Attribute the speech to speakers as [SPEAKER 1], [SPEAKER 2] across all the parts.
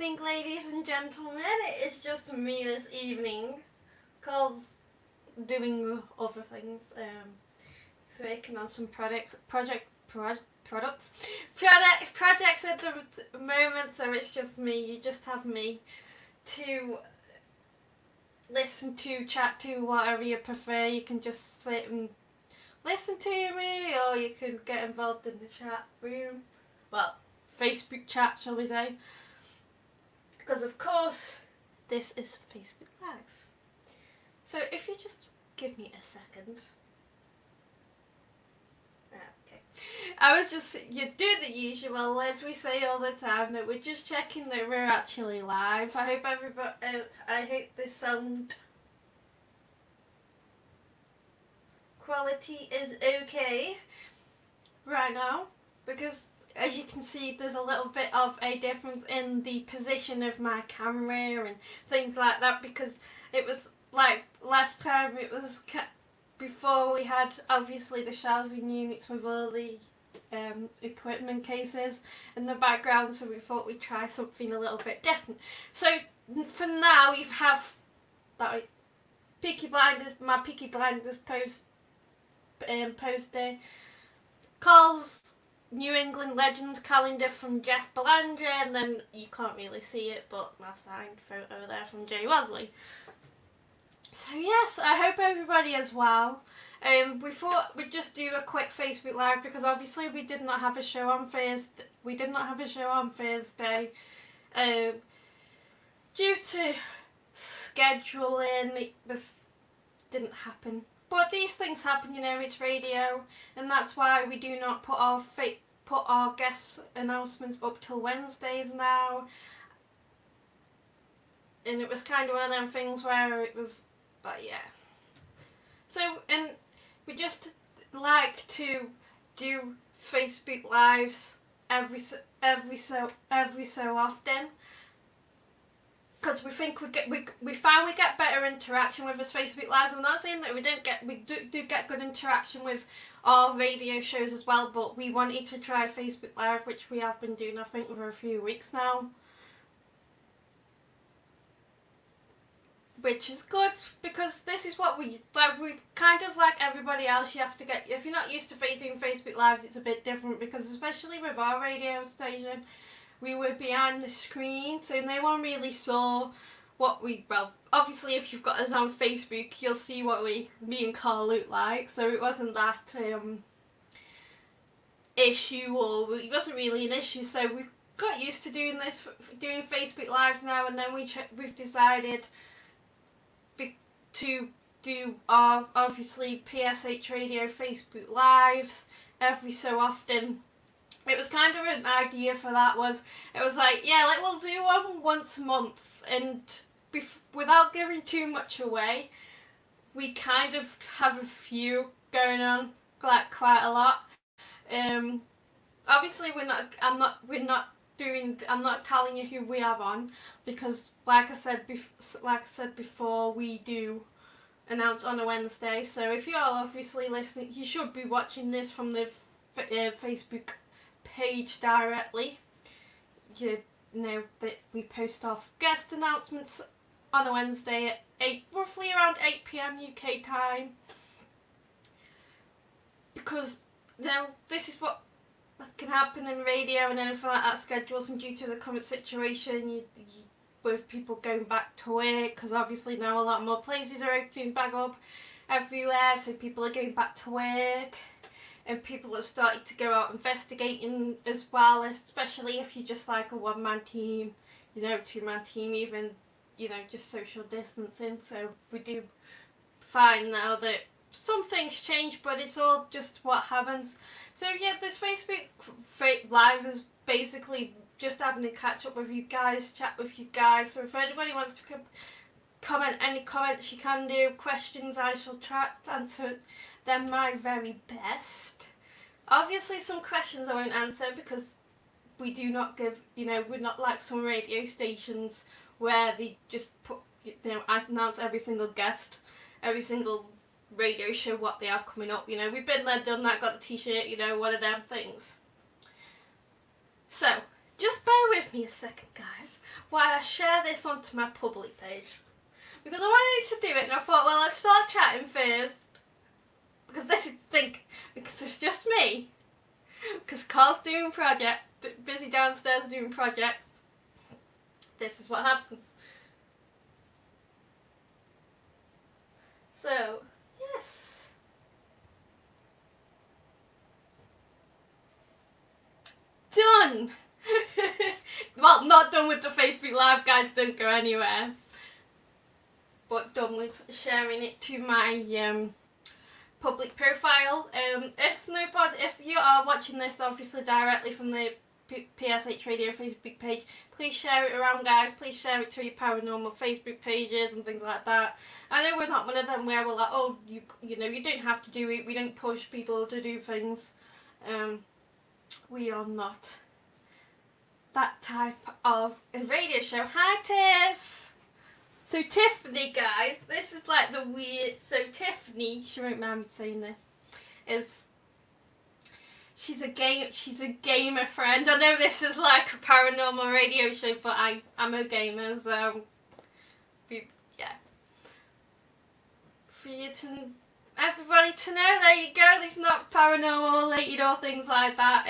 [SPEAKER 1] evening, ladies and gentlemen. It is just me this evening, cause doing other things. Working on some projects at the moment. So it's just me. You just have me to listen to, chat to, whatever you prefer. You can just sit and listen to me, or you can get involved in the chat room. Well, Facebook chat, shall we say? Because of course, this is Facebook Live. So if you just give me a second. Okay. You do the usual, as we say all the time, that we're just checking that we're actually live. I hope the sound quality is okay right now, because as you can see, there's a little bit of a difference in the position of my camera and things like that, because it was like last time, it was before we had obviously the shelving units with all the equipment cases in the background, so we thought we'd try something a little bit different. So for now, you have that my Peaky Blinders poster, Carl's New England Legends calendar from Jeff Belanger, and then you can't really see it, but my signed photo there from Jay Wesley. So yes, I hope everybody is well. We thought we'd just do a quick Facebook Live, because obviously we did not have a show on Thursday. Due to scheduling, it didn't happen. But these things happen, it's radio, and that's why we do not put our guest announcements up till Wednesdays now. And it was kind of one of them things where it was, but yeah. So, and we just like to do Facebook Lives every so often, because we think we find we get better interaction with us Facebook Lives. I'm not saying that we do get good interaction with our radio shows as well, but we wanted to try Facebook Live, which we have been doing, I think, for a few weeks now, which is good, because this is what we like. We kind of like everybody else. You have to get, if you're not used to doing Facebook Lives, it's a bit different, because especially with our radio station, we were behind the screen, so no one really saw what obviously if you've got us on Facebook, you'll see what me and Carl look like, so it wasn't that issue, or it wasn't really an issue, so we got used to doing Facebook Lives now, and then we've decided to do our, obviously, PSH Radio Facebook Lives every so often. It was kind of an idea for that, it was like, yeah, we'll do one once a month, and without giving too much away, we kind of have a few going on, like quite a lot. Obviously I'm not telling you who we have on, because like I said before, we do announce on a Wednesday. So if you are obviously listening, you should be watching this from the Facebook page directly. You know that we post off guest announcements on a Wednesday at roughly around 8 PM UK time, because this is what can happen in radio and anything like that, schedules, and due to the current situation, with people going back to work, because obviously now a lot more places are opening back up everywhere, so people are going back to work, and people have started to go out investigating as well, especially if you're just like a one-man team, two-man team, even, just social distancing. So we do find now that some things change, but it's all just what happens. So yeah, this Facebook Live is basically just having a catch up with you guys, chat with you guys. So if anybody wants to comment any comments, you can do. Questions, I shall try to answer them my very best. Obviously some questions I won't answer, because we do not give, we're not like some radio stations where they just announce every single guest, every single radio show, what they have coming up. We've been there, done that, got the t-shirt, one of them things. So just bear with me a second, guys, why I share this onto my public page. Because I wanted to do it and I thought, well, let's start chatting first. Because this is the thing, because it's just me. Because Carl's doing busy downstairs doing projects. This is what happens. So, yes. Done! Well, not done with the Facebook Live, guys, don't go anywhere. But done with sharing it to my public profile. If you are watching this obviously directly from the PSH Radio Facebook page, please share it around, guys. Please share it to your paranormal Facebook pages and things like that. I know we're not one of them where we're like, oh, you know, you don't have to do it. We don't push people to do things. We are not that type of a radio show. Hi, Tiff. So Tiffany, guys, this is like the weird. So Tiffany, she won't mind me saying this, she's a gamer friend. I know this is like a paranormal radio show, but I'm a gamer, so yeah. For you everybody to know, there you go. It's not paranormal related or things like that.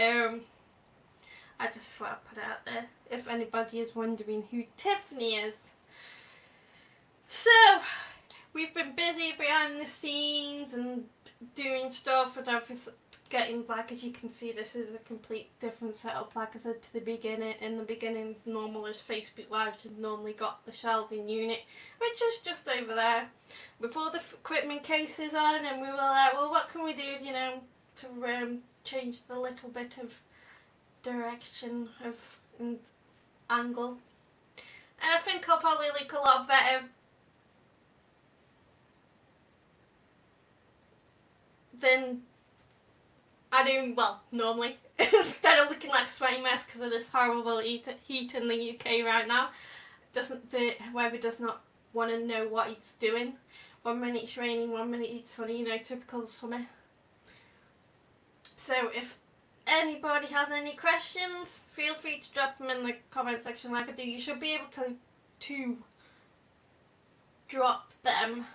[SPEAKER 1] I just thought I'd put it out there if anybody is wondering who Tiffany is. So, we've been busy behind the scenes and doing stuff, and obviously getting, like, as you can see, this is a complete different setup. Like I said to the beginning, in the beginning, normal as Facebook Live, you've normally got the shelving unit, which is just over there, with all the equipment cases on, and we were like, well, what can we do, you know, to change the little bit of direction and angle. And I think I'll probably look a lot better than I do, well, normally. Instead of looking like a sweaty mess because of this horrible heat in the UK right now. The weather does not want to know what it's doing. 1 minute it's raining, 1 minute it's sunny, you know, typical summer. So if anybody has any questions, feel free to drop them in the comment section like I do. You should be able to drop them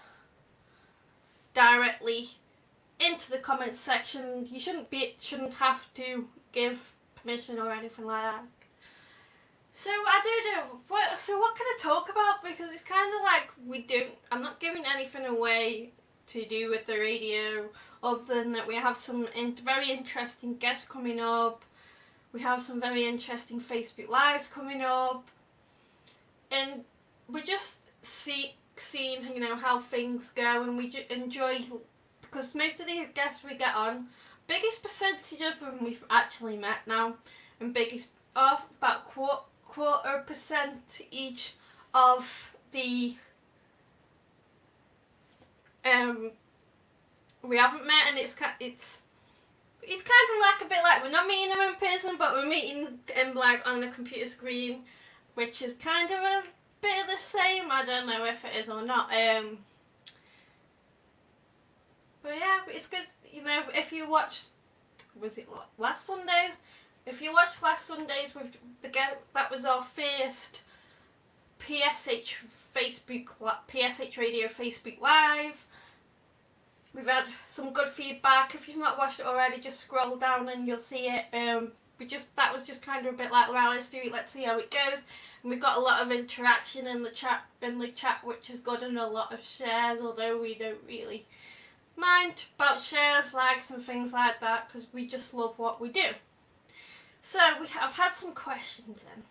[SPEAKER 1] directly into the comments section. You shouldn't have to give permission or anything like that. So I don't know. What can I talk about? Because it's kind of like I'm not giving anything away to do with the radio, other than that we have some very interesting guests coming up. We have some very interesting Facebook Lives coming up, and we're just seeing, you know, how things go, and we enjoy. Because most of these guests we get on, biggest percentage of them we've actually met now, and biggest of about quarter% each of the we haven't met, and it's kind of like a bit like we're not meeting them in person, but we're meeting them like on the computer screen, which is kind of a bit of the same. I don't know if it is or not. But yeah, it's good, you know, if you watch, was it last Sundays? If you watched last Sundays with that was our first PSH Radio Facebook Live. We've had some good feedback. If you've not watched it already, just scroll down and you'll see it. That was just kind of a bit like, well, let's do it, let's see how it goes. And we got a lot of interaction in the chat, which is good, and a lot of shares, although we don't really mind about shares, likes and things like that, because we just love what we do. So I've had some questions in.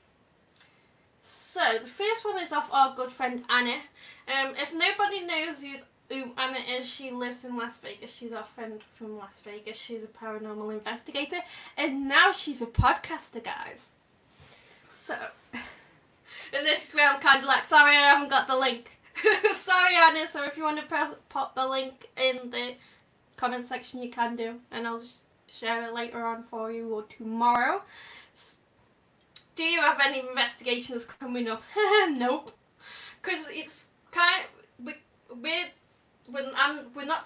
[SPEAKER 1] So the first one is off our good friend Anna. If nobody knows who Anna is, she lives in Las Vegas. She's our friend from Las Vegas. She's a paranormal investigator, and now she's a podcaster, guys. So, and this is where I'm kind of like, sorry, I haven't got the link. Sorry, Anna. So if you want to pop the link in the comment section, you can do, and I'll share it later on for you, or tomorrow. Do you have any investigations coming up? Nope. Because it's kind of, we're not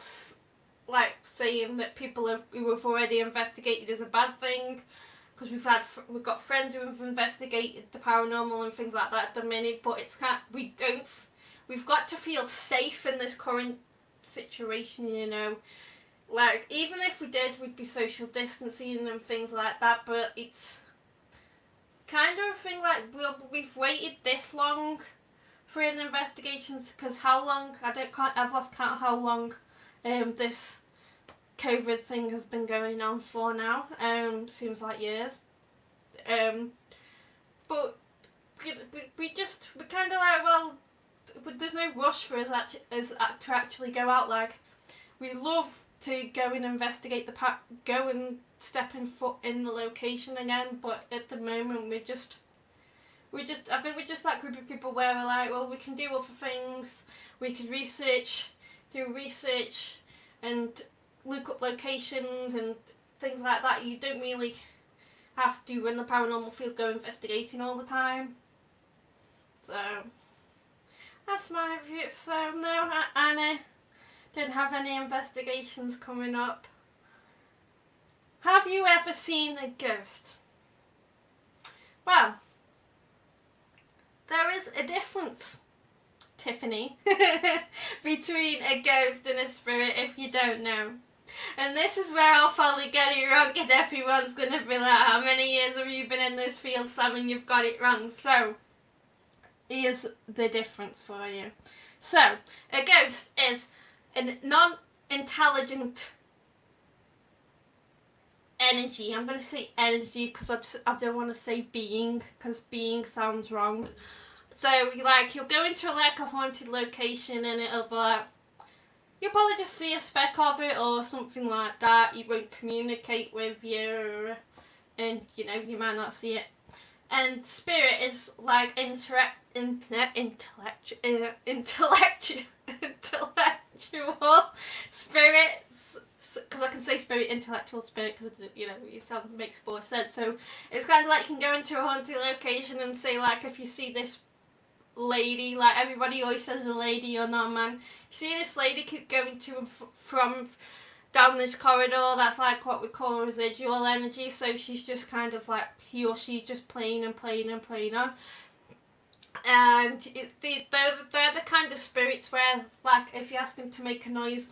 [SPEAKER 1] like saying that people who have already investigated is a bad thing. because we've got friends who have investigated the paranormal and things like that at the minute, but it's we've got to feel safe in this current situation, you know. Like, even if we did, we'd be social distancing and things like that, but it's kind of a thing like we've waited this long for an investigation, because how long, I've lost count how long this COVID thing has been going on for now. Seems like years. But we kind of like, well, there's no rush for us to actually go out. Like, we love to go and investigate go and step in foot in the location again, but at the moment I think we're just that group of people where we're like, well, we can do other things, we could do research and look up locations and things like that. You don't really have to, in the paranormal field, go investigating all the time. So that's my view. So no, Anna, don't have any investigations coming up. Have you ever seen a ghost? Well, there is a difference, Tiffany, between a ghost and a spirit, if you don't know. And this is where I'll probably get it wrong, and everyone's going to be like, how many years have you been in this field, Sam, and you've got it wrong? So, here's the difference for you. So, a ghost is a non-intelligent energy. I'm going to say energy because I don't want to say being, because being sounds wrong. So, like, you'll go into like a haunted location and it'll be like, you'll probably just see a speck of it or something like that. You won't communicate with you, and you know, you might not see it. And spirit is like intellectual spirits, because I can say spirit, intellectual spirit, because you know, it makes more sense. So it's kind of like you can go into a haunted location and say, like, if you see this lady, like everybody always says a lady or not a man, you see this lady keep going to and from down this corridor, that's like what we call residual energy. So she's just kind of like, he or she just playing and playing and playing on. And they're the kind of spirits where, like, if you ask them to make a noise,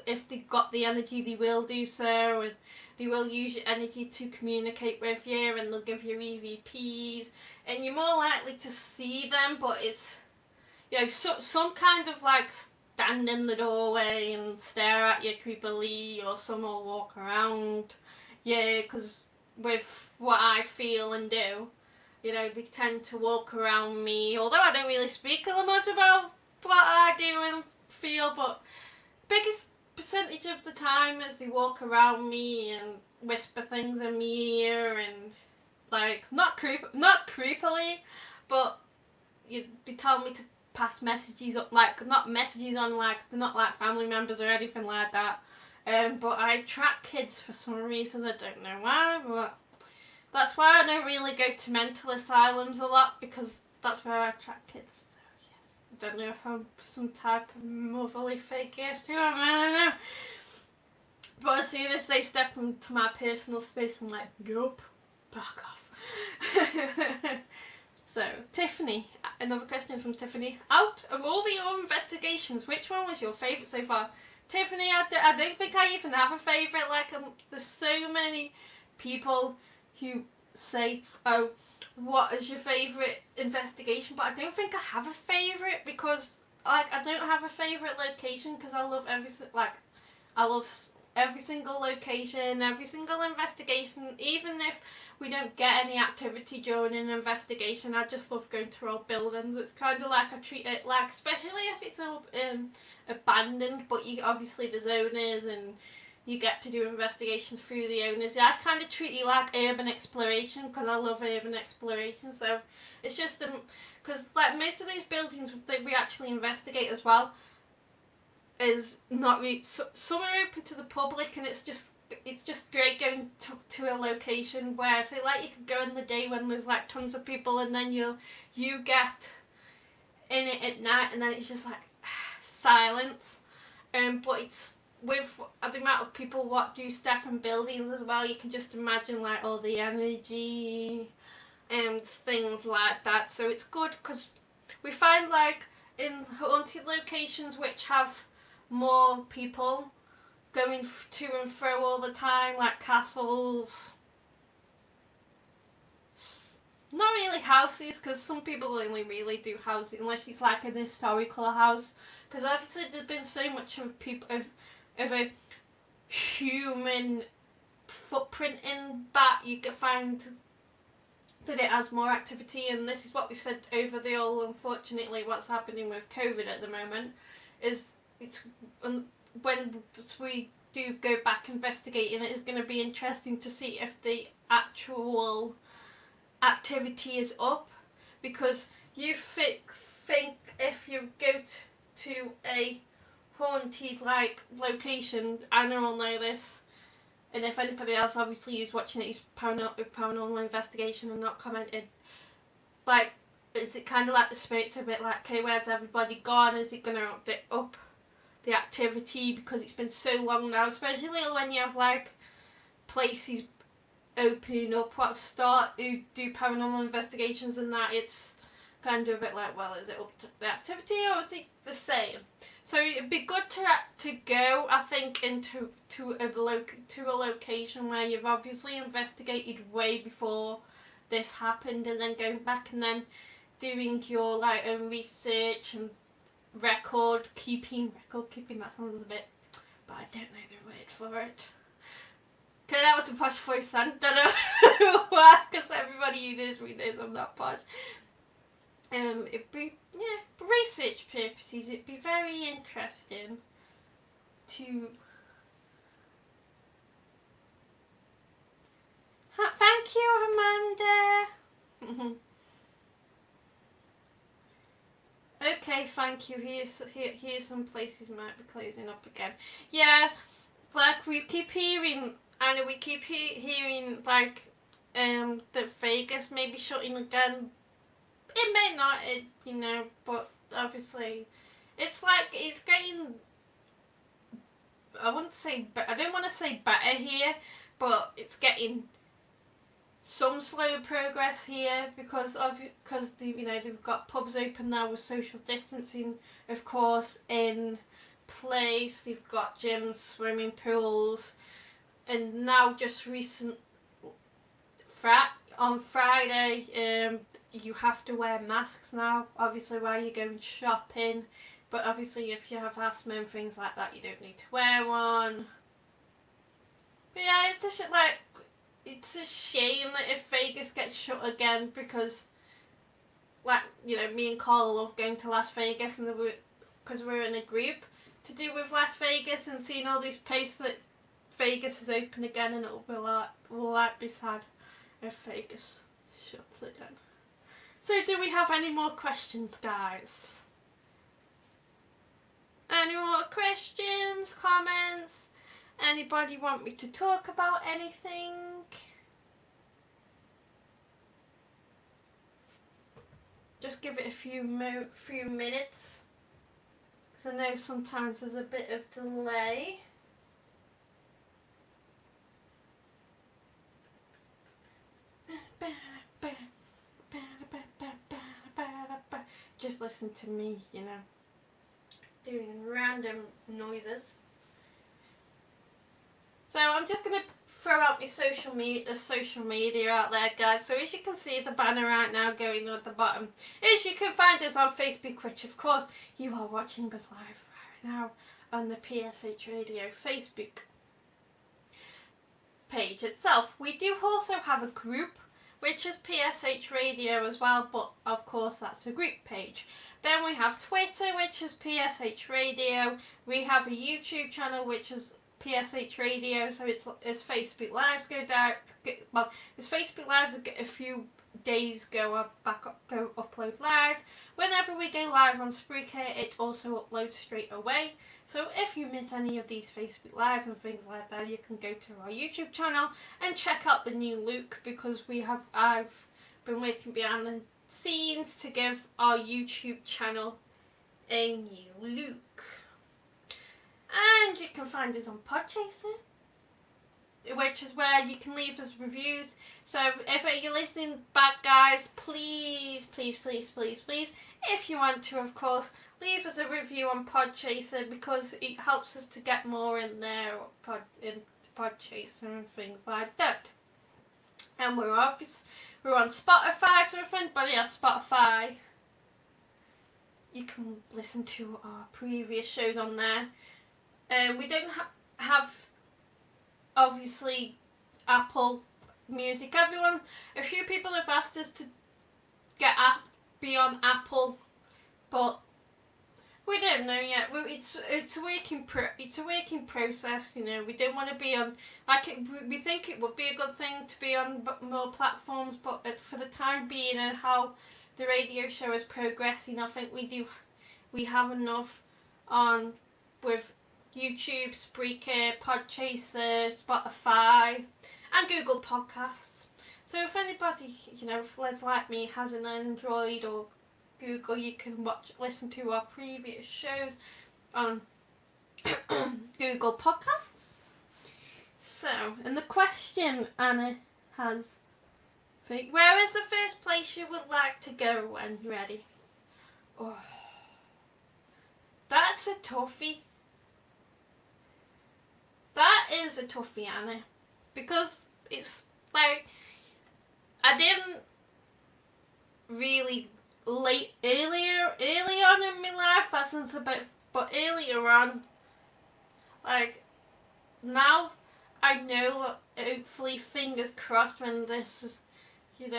[SPEAKER 1] if they've got the energy, they will do so, and they will use your energy to communicate with you, and they'll give you EVPs, and you're more likely to see them, but it's, you know, some kind of like stand in the doorway and stare at you creepily, or some will walk around. Yeah, because with what I feel and do, you know, they tend to walk around me, although I don't really speak a lot much about what I do and feel, but biggest percentage of the time as they walk around me and whisper things in my ear, and like, not creepily, but they tell me to pass messages up, like, not messages on, like, they're not like family members or anything like that. But I track kids for some reason, I don't know why, but that's why I don't really go to mental asylums a lot, because that's where I track kids. So yes, I don't know if I'm some type of motherly figure to them, I don't know. But as soon as they step into my personal space, I'm like, nope, back off. So, Tiffany, another question from Tiffany. Out of all your investigations, which one was your favourite so far? Tiffany, I don't think I even have a favourite. Like, there's so many people who say, oh, what is your favourite investigation? But I don't think I have a favourite, because, like, I don't have a favourite location, because I love every single location, every single investigation. Even if we don't get any activity during an investigation, I just love going to old buildings. It's kind of like I treat it like, especially if it's abandoned, but obviously there's owners and you get to do investigations through the owners. I kind of treat it like urban exploration, because I love urban exploration. So it's just because like most of these buildings that we actually investigate as well is not really, some are open to the public, and it's just great going to a location where, say, like, you could go in the day when there's like tons of people, and then you get in it at night, and then it's just like silence. But it's with the amount of people what do step in buildings as well, you can just imagine like all the energy and things like that. So it's good because we find like in haunted locations which have more people going to and fro all the time, like castles. Not really houses, because some people only really do houses unless it's like an historical house. Because obviously there's been so much of of a human footprint in that you can find that it has more activity, and this is what we've said over the all. Unfortunately, what's happening with COVID at the moment is when we do go back investigating, it is going to be interesting to see if the actual activity is up, because you think if you go to a haunted like location, Anna will know this, and if anybody else obviously who's watching it is paranormal investigation and not commented, like, is it kind of like the spirits a bit like, okay, where's everybody gone? Is it going to up the activity because it's been so long now, especially when you have like places opening up what start who do paranormal investigations and that, it's kind of a bit like, well, is it up to the activity or is it the same? So it'd be good to go, I think, into a location where you've obviously investigated way before this happened, and then going back and then doing your like own research and record keeping. That sounds a bit, but I don't know the word for it. Okay, that was a posh voice then. Don't know why, because everybody who knows me knows I'm not posh. It'd be, for research purposes, it'd be very interesting to... Thank you, Amanda! Okay, thank you. Here's some places might be closing up again. Yeah, like we keep hearing, and we keep hearing like that Vegas may be shutting again. It may not, but obviously, it's like it's getting. I don't want to say better here, but it's getting some slow progress here because they've got pubs open now with social distancing, of course, in place. They've got gyms, swimming pools, and now just on Friday, you have to wear masks now, obviously while you're going shopping, but obviously if you have asthma and things like that, you don't need to wear one. But yeah, it's a shame that if Vegas gets shut again, because like, me and Carl love going to Las Vegas, and because we're in a group to do with Las Vegas, and seeing all these posts that Vegas is open again, and will be sad if Vegas shuts again. So do we have any more questions, guys? Any more questions, comments? Anybody want me to talk about anything? Just give it a few minutes, because I know sometimes there's a bit of delay. Just listen to me, doing random noises. So I'm just going to throw out my social media out there, guys. So as you can see the banner right now going at the bottom, is you can find us on Facebook, which of course you are watching us live right now on the PSH Radio Facebook page itself. We do also have a group, which is PSH Radio as well, but of course that's a group page. Then we have Twitter, which is PSH Radio. We have a YouTube channel, which is PSH Radio. So it's Facebook Lives go down. Well, it's Facebook Lives a few days go upload live. Whenever we go live on Spreaker, it also uploads straight away. So if you miss any of these Facebook Lives and things like that, you can go to our YouTube channel and check out the new look, because I've been working behind the scenes to give our YouTube channel a new look. And you can find us on Podchaser, which is where you can leave us reviews. So if you're listening back, guys, please, if you want to, of course, leave us a review on Podchaser, because it helps us to get more in there, in Podchaser and things like that. And we're on Spotify, so if anybody has Spotify, you can listen to our previous shows on there. We don't have, obviously, Apple Music. A few people have asked us to be on Apple, but we don't know yet. It's a working process. You know, we don't want to be on. We think it would be a good thing to be on more platforms, but for the time being and how the radio show is progressing, I think we have enough on with YouTube, Spreaker, Podchaser, Spotify, and Google Podcasts. So if anybody, like me, has an Android or Google, you can listen to our previous shows on Google Podcasts. So, and the question Anna has, where is the first place you would like to go when ready? Oh, that's a toughie. That is a toughie, Anna, because it's like I didn't really early on in my life, that sounds a bit, but earlier on, like now, I know, hopefully, fingers crossed, when this is, we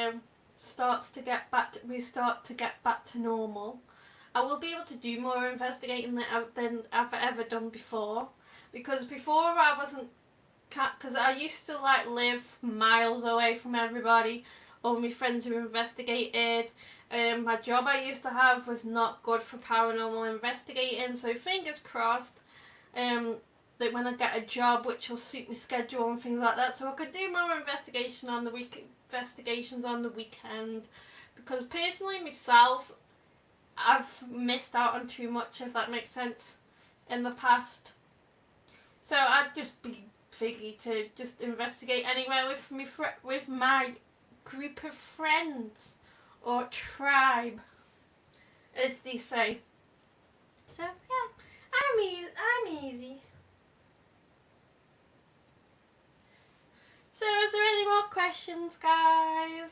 [SPEAKER 1] start to get back to normal, I will be able to do more investigating than I've ever done before. Because before I wasn't, because I used to live miles away from everybody, all my friends who investigated. My job I used to have was not good for paranormal investigating, so fingers crossed that when I get a job which will suit my schedule and things like that, so I could do more investigations on the weekend. Because personally, myself, I've missed out on too much, if that makes sense, in the past. So I'd just be figgy to just investigate anywhere with my group of friends, or tribe, as they say. So yeah, I'm easy. So is there any more questions, guys?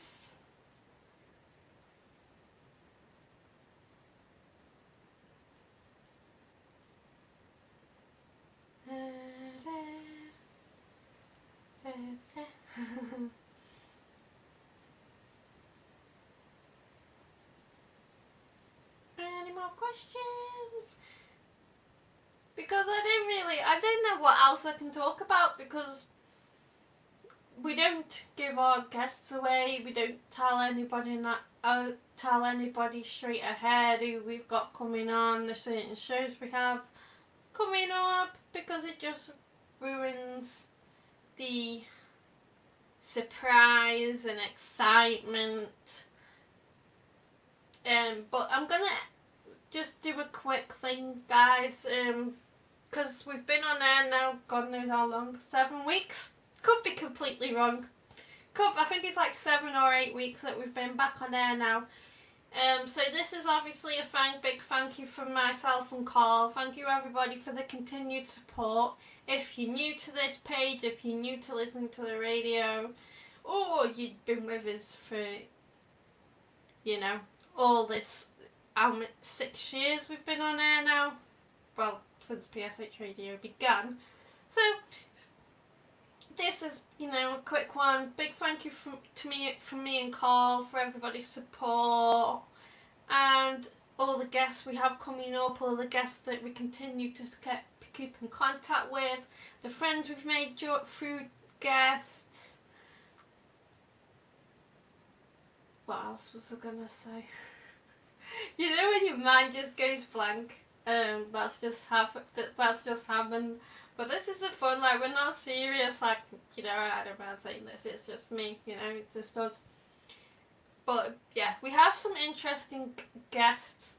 [SPEAKER 1] Any more questions? Because I don't know what else I can talk about, because we don't give our guests away. We don't tell anybody straight ahead who we've got coming on, the certain shows we have coming up, because it just ruins the surprise and excitement. But I'm gonna just do a quick thing, guys, because we've been on air now, God knows how long, 7 weeks? Could be completely wrong. I think it's 7 or 8 weeks that we've been back on air now. So this is obviously a big thank you from myself and Carl. Thank you everybody for the continued support. If you're new to this page, if you're new to listening to the radio, or you've been with us for, all this, 6 years we've been on air now. Well, since PSH Radio began. So this is, a quick one. Big thank you from me and Carl for everybody's support, and all the guests we have coming up, all the guests that we continue to keep in contact with, the friends we've made through guests. What else was I gonna say? When your mind just goes blank. That's just happened. But this is the fun, we're not serious, I don't mind saying this, it's just me, it's just us. But yeah, we have some interesting guests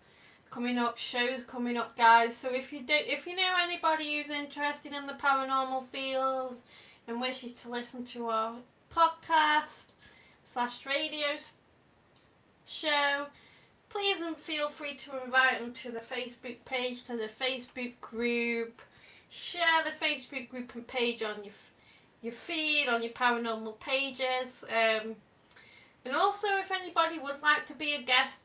[SPEAKER 1] coming up, shows coming up, guys. So if you know anybody who's interested in the paranormal field and wishes to listen to our podcast / radio show, please feel free to invite them to the Facebook page, to the Facebook group. Share the Facebook group and page on your feed, on your paranormal pages. And also, if anybody would like to be a guest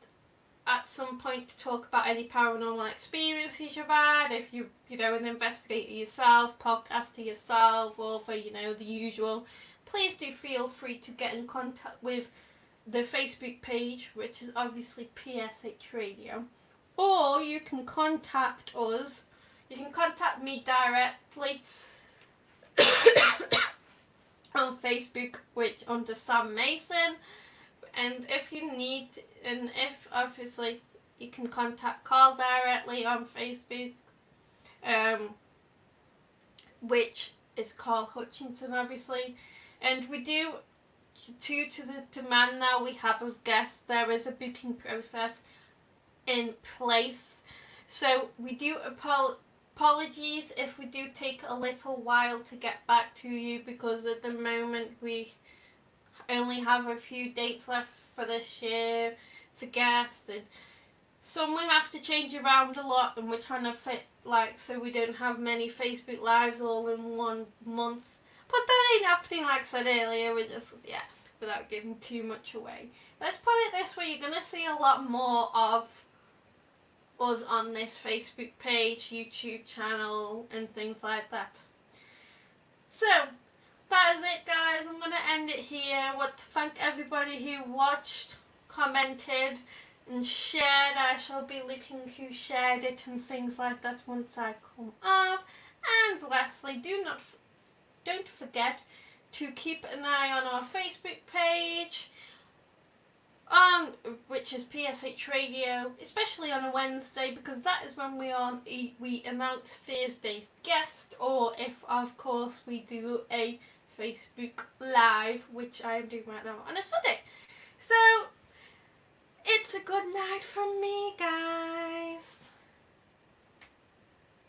[SPEAKER 1] at some point to talk about any paranormal experiences you've had, if you an investigator yourself, podcaster yourself, or for the usual, please do feel free to get in contact with the Facebook page, which is obviously PSH Radio, or you can contact us. You can contact me directly on Facebook, which under Sam Mason. And if you need, and if obviously you can contact Carl directly on Facebook, which is Carl Hutchinson, obviously. And we do, due to the demand now we have of guests, there is a booking process in place. So we do apologies if we do take a little while to get back to you, because at the moment we only have a few dates left for this year for guests, and some we have to change around a lot, and we're trying to fit so we don't have many Facebook lives all in 1 month. But that ain't happening, like I said earlier. We're just, without giving too much away. Let's put it this way, you're going to see a lot more of us on this Facebook page, YouTube channel, and things like that. So, that is it, guys. I'm going to end it here. I want to thank everybody who watched, commented, and shared. I shall be looking who shared it and things like that once I come off. And lastly, don't forget to keep an eye on our Facebook page, which is PSH Radio, especially on a Wednesday, because that is when we announce Thursday's guest, or if of course we do a Facebook Live, which I am doing right now on a Sunday. So it's a good night from me.